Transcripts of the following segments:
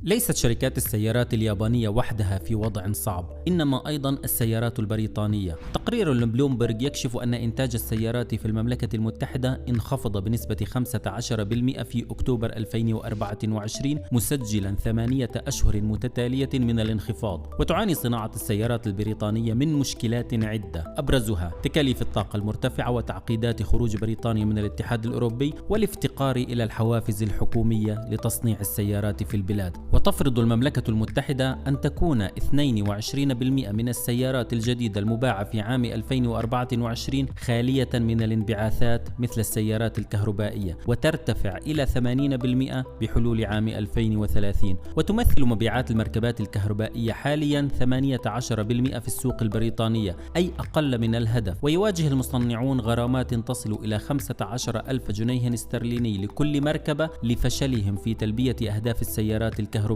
ليست شركات السيارات اليابانية وحدها في وضع صعب، إنما أيضا السيارات البريطانية. تقرير لبلومبرج يكشف أن إنتاج السيارات في المملكة المتحدة انخفض بنسبة 15% في أكتوبر 2024، مسجلا 8 أشهر متتالية من الانخفاض. وتعاني صناعة السيارات البريطانية من مشكلات عدة، أبرزها تكاليف الطاقة المرتفعة وتعقيدات خروج بريطانيا من الاتحاد الأوروبي والافتقار إلى الحوافز الحكومية لتصنيع السيارات في البلاد. وتفرض المملكة المتحدة أن تكون 22% من السيارات الجديدة المباعة في عام 2024 خالية من الانبعاثات مثل السيارات الكهربائية، وترتفع إلى 80% بحلول عام 2030. وتمثل مبيعات المركبات الكهربائية حاليا 18% في السوق البريطانية، أي أقل من الهدف. ويواجه المصنعون غرامات تصل إلى 15,000 جنيه استرليني لكل مركبة لفشلهم في تلبية أهداف السيارات الكهربائية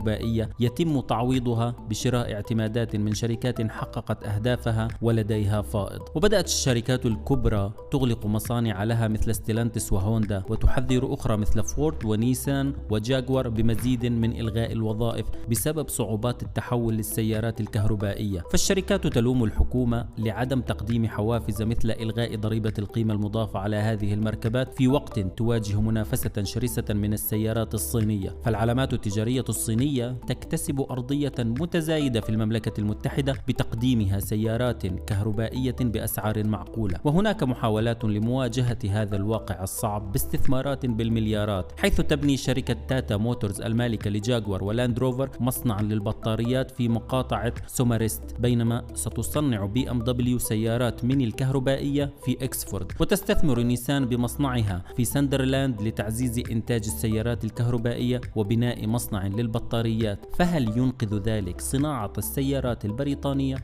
يتم تعويضها بشراء اعتمادات من شركات حققت أهدافها ولديها فائض. وبدأت الشركات الكبرى تغلق مصانع لها مثل ستيلانتس وهوندا، وتحذر أخرى مثل فورد ونيسان وجاكور بمزيد من إلغاء الوظائف بسبب صعوبات التحول للسيارات الكهربائية. فالشركات تلوم الحكومة لعدم تقديم حوافز مثل إلغاء ضريبة القيمة المضافة على هذه المركبات في وقت تواجه منافسة شرسة من السيارات الصينية. فالعلامات التجارية الصينية تكتسب أرضية متزايدة في المملكة المتحدة بتقديمها سيارات كهربائية بأسعار معقولة. وهناك محاولات لمواجهة هذا الواقع الصعب باستثمارات بالمليارات، حيث تبني شركة تاتا موتورز المالكة لجاكور ولاند روفر مصنعا للبطاريات في مقاطعة سومرست، بينما ستصنع BMW سيارات ميني الكهربائية في إكسفورد. وتستثمر نيسان بمصنعها في ساندرلاند لتعزيز إنتاج السيارات الكهربائية وبناء مصنع للبطاريات. فهل ينقذ ذلك صناعة السيارات البريطانية؟